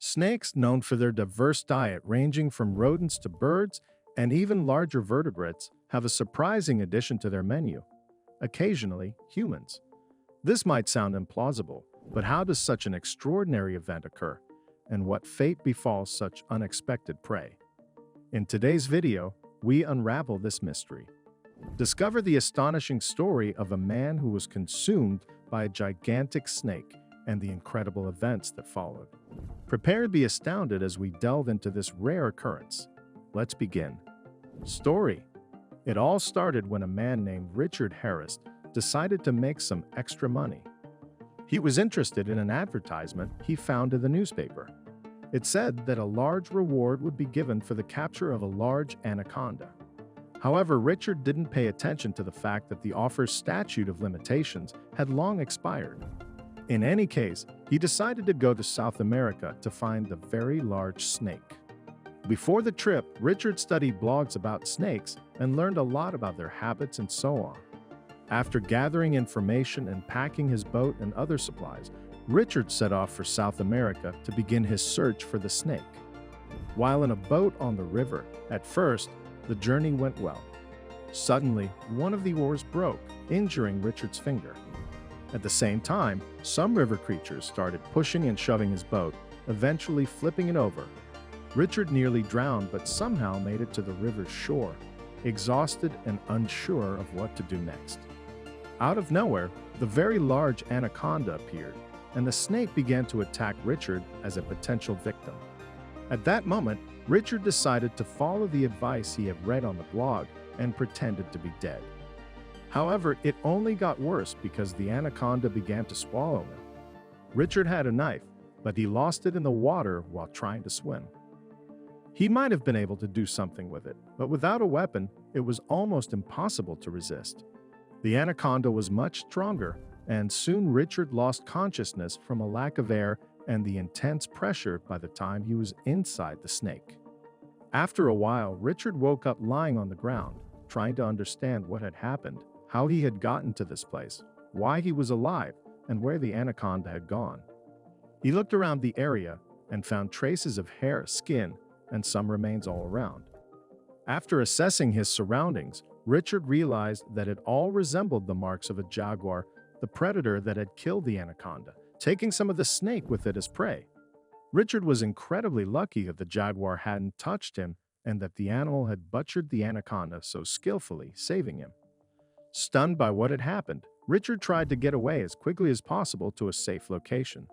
Snakes, known for their diverse diet ranging from rodents to birds and even larger vertebrates, have a surprising addition to their menu. Occasionally, humans. This might sound implausible, but how does such an extraordinary event occur? And what fate befalls such unexpected prey? In today's video, we unravel this mystery. Discover the astonishing story of a man who was consumed by a gigantic snake and the incredible events that followed. Prepare to be astounded as we delve into this rare occurrence. Let's begin. Story. It all started when a man named Richard Harris decided to make some extra money. He was interested in an advertisement he found in the newspaper. It said that a large reward would be given for the capture of a large anaconda. However, Richard didn't pay attention to the fact that the offer's statute of limitations had long expired. In any case, he decided to go to South America to find the very large snake. Before the trip, Richard studied blogs about snakes and learned a lot about their habits and so on. After gathering information and packing his boat and other supplies, Richard set off for South America to begin his search for the snake. While in a boat on the river, at first, the journey went well. Suddenly, one of the oars broke, injuring Richard's finger. At the same time, some river creatures started pushing and shoving his boat, eventually flipping it over. Richard nearly drowned but somehow made it to the river's shore, exhausted and unsure of what to do next. Out of nowhere, the very large anaconda appeared, and the snake began to attack Richard as a potential victim. At that moment, Richard decided to follow the advice he had read on the blog and pretended to be dead. However, it only got worse because the anaconda began to swallow him. Richard had a knife, but he lost it in the water while trying to swim. He might have been able to do something with it, but without a weapon, it was almost impossible to resist. The anaconda was much stronger, and soon Richard lost consciousness from a lack of air and the intense pressure by the time he was inside the snake. After a while, Richard woke up lying on the ground, trying to understand what had happened, how he had gotten to this place, why he was alive, and where the anaconda had gone. He looked around the area and found traces of hair, skin, and some remains all around. After assessing his surroundings, Richard realized that it all resembled the marks of a jaguar, the predator that had killed the anaconda, taking some of the snake with it as prey. Richard was incredibly lucky that the jaguar hadn't touched him and that the animal had butchered the anaconda so skillfully, saving him. Stunned by what had happened, Richard tried to get away as quickly as possible to a safe location.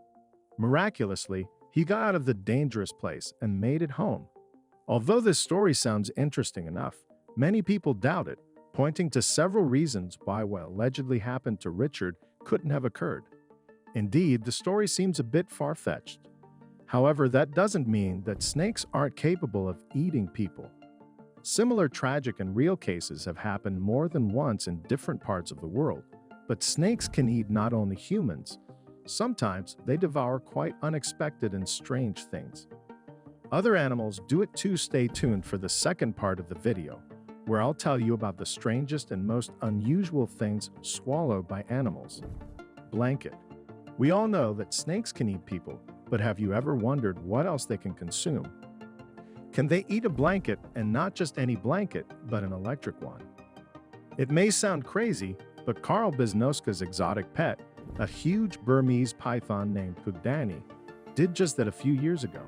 Miraculously, he got out of the dangerous place and made it home. Although this story sounds interesting enough, many people doubt it, pointing to several reasons why what allegedly happened to Richard couldn't have occurred. Indeed, the story seems a bit far-fetched. However, that doesn't mean that snakes aren't capable of eating people. Similar tragic and real cases have happened more than once in different parts of the world, but snakes can eat not only humans. Sometimes they devour quite unexpected and strange things. Other animals do it too. Stay tuned for the second part of the video, where I'll tell you about the strangest and most unusual things swallowed by animals. Blanket. We all know that snakes can eat people, but have you ever wondered what else they can consume? Can they eat a blanket, and not just any blanket, but an electric one? It may sound crazy, but Carl Biznoska's exotic pet, a huge Burmese python named Pugdani, did just that a few years ago.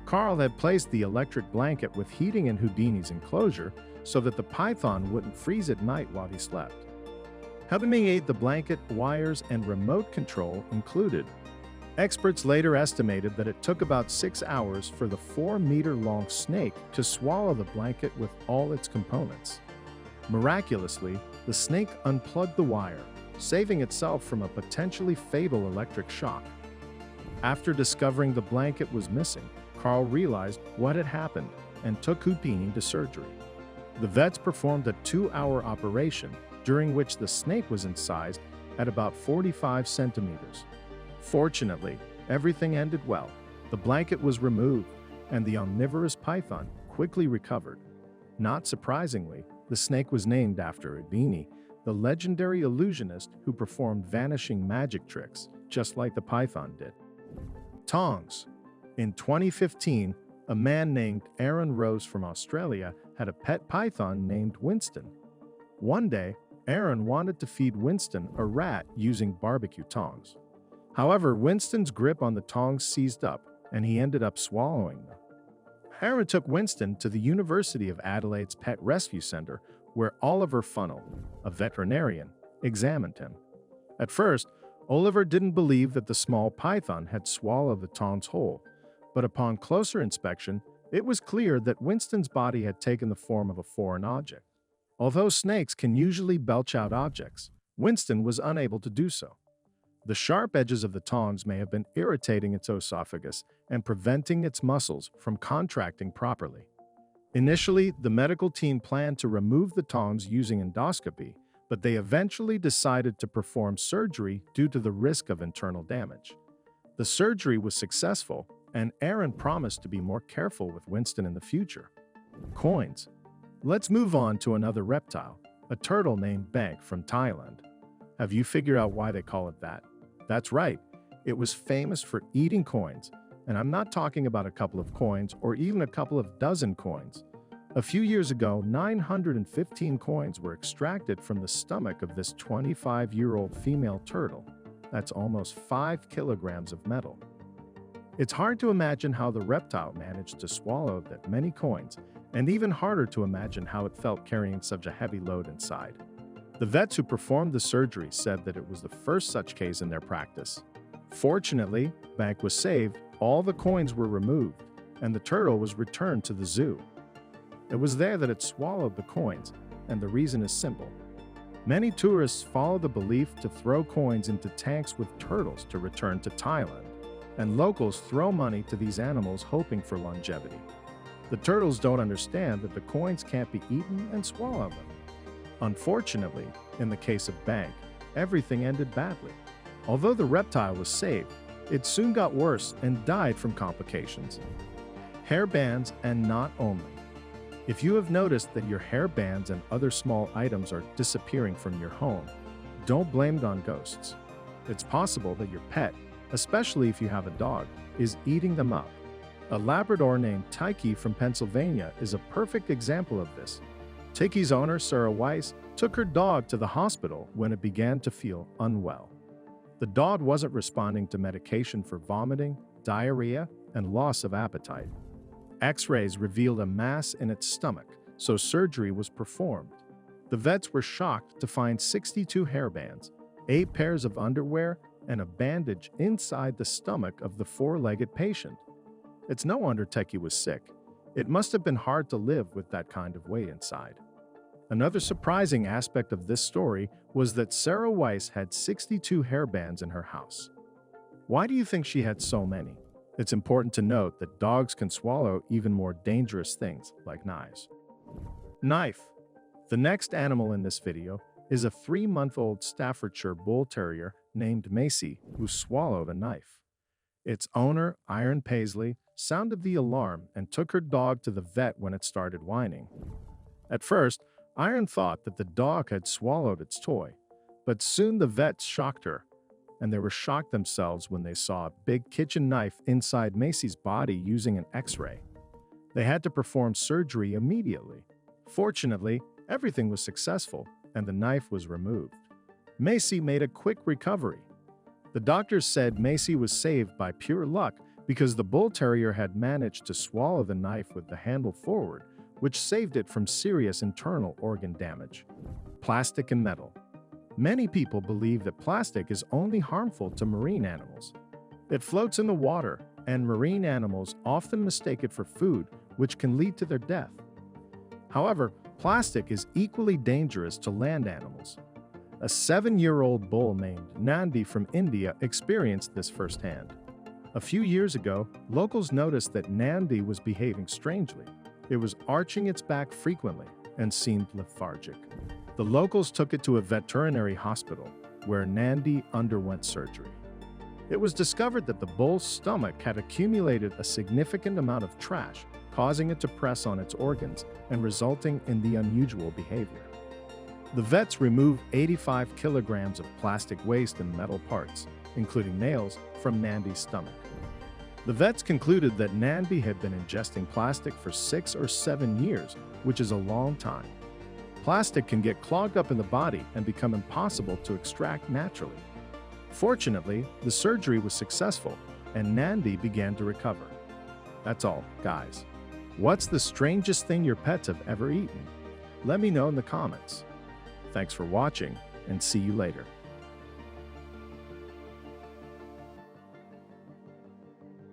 Carl had placed the electric blanket with heating in Houdini's enclosure so that the python wouldn't freeze at night while he slept. Helping aid the blanket, wires, and remote control included. Experts later estimated that it took about 6 hours for the 4-meter-long snake to swallow the blanket with all its components. Miraculously, the snake unplugged the wire, saving itself from a potentially fatal electric shock. After discovering the blanket was missing, Carl realized what had happened and took Houdini to surgery. The vets performed a 2-hour operation, during which the snake was incised at about 45 centimeters. Fortunately, everything ended well. The blanket was removed, and the omnivorous python quickly recovered. Not surprisingly, the snake was named after Houdini, the legendary illusionist who performed vanishing magic tricks, just like the python did. Tongs. In 2015, a man named Aaron Rose from Australia had a pet python named Winston. One day, Aaron wanted to feed Winston a rat using barbecue tongs. However, Winston's grip on the tongs seized up, and he ended up swallowing them. Aaron took Winston to the University of Adelaide's Pet Rescue Center, where Oliver Funnell, a veterinarian, examined him. At first, Oliver didn't believe that the small python had swallowed the tongs whole, but upon closer inspection, it was clear that Winston's body had taken the form of a foreign object. Although snakes can usually belch out objects, Winston was unable to do so. The sharp edges of the tongs may have been irritating its esophagus and preventing its muscles from contracting properly. Initially, the medical team planned to remove the tongs using endoscopy, but they eventually decided to perform surgery due to the risk of internal damage. The surgery was successful, and Aaron promised to be more careful with Winston in the future. Coins. Let's move on to another reptile, a turtle named Bank from Thailand. Have you figured out why they call it that? That's right, it was famous for eating coins, and I'm not talking about a couple of coins or even a couple of dozen coins. A few years ago, 915 coins were extracted from the stomach of this 25-year-old female turtle. That's almost 5 kilograms of metal. It's hard to imagine how the reptile managed to swallow that many coins, and even harder to imagine how it felt carrying such a heavy load inside. The vets who performed the surgery said that it was the first such case in their practice. Fortunately, Bank was saved, all the coins were removed, and the turtle was returned to the zoo. It was there that it swallowed the coins, and the reason is simple. Many tourists follow the belief to throw coins into tanks with turtles to return to Thailand, and locals throw money to these animals hoping for longevity. The turtles don't understand that the coins can't be eaten and swallow them. Unfortunately, in the case of Bank, everything ended badly. Although the reptile was saved, it soon got worse and died from complications. Hair bands and not only. If you have noticed that your hair bands and other small items are disappearing from your home, don't blame it on ghosts. It's possible that your pet, especially if you have a dog, is eating them up. A Labrador named Tyke from Pennsylvania is a perfect example of this. Tyke's owner, Sarah Weiss, took her dog to the hospital when it began to feel unwell. The dog wasn't responding to medication for vomiting, diarrhea, and loss of appetite. X-rays revealed a mass in its stomach, so surgery was performed. The vets were shocked to find 62 hairbands, 8 pairs of underwear, and a bandage inside the stomach of the 4-legged patient. It's no wonder Tyke was sick. It must have been hard to live with that kind of weight inside. Another surprising aspect of this story was that Sarah Weiss had 62 hairbands in her house. Why do you think she had so many? It's important to note that dogs can swallow even more dangerous things like knives. Knife. The next animal in this video is a 3-month-old Staffordshire Bull Terrier named Macy who swallowed a knife. Its owner, Iron Paisley, sounded the alarm and took her dog to the vet when it started whining. At first, Iron thought that the dog had swallowed its toy, but soon the vets shocked her, and they were shocked themselves when they saw a big kitchen knife inside Macy's body using an X-ray. They had to perform surgery immediately. Fortunately, everything was successful, and the knife was removed. Macy made a quick recovery. The doctors said Macy was saved by pure luck because the Bull Terrier had managed to swallow the knife with the handle forward, which saved it from serious internal organ damage. Plastic and metal. Many people believe that plastic is only harmful to marine animals. It floats in the water, and marine animals often mistake it for food, which can lead to their death. However, plastic is equally dangerous to land animals. A 7-year-old bull named Nandi from India experienced this firsthand. A few years ago, locals noticed that Nandi was behaving strangely. It was arching its back frequently and seemed lethargic. The locals took it to a veterinary hospital, where Nandi underwent surgery. It was discovered that the bull's stomach had accumulated a significant amount of trash, causing it to press on its organs and resulting in the unusual behavior. The vets removed 85 kilograms of plastic waste and metal parts, including nails, from Nandi's stomach. The vets concluded that Nanby had been ingesting plastic for 6 or 7 years, which is a long time. Plastic can get clogged up in the body and become impossible to extract naturally. Fortunately, the surgery was successful, and Nanby began to recover. That's all, guys. What's the strangest thing your pets have ever eaten? Let me know in the comments. Thanks for watching, and see you later.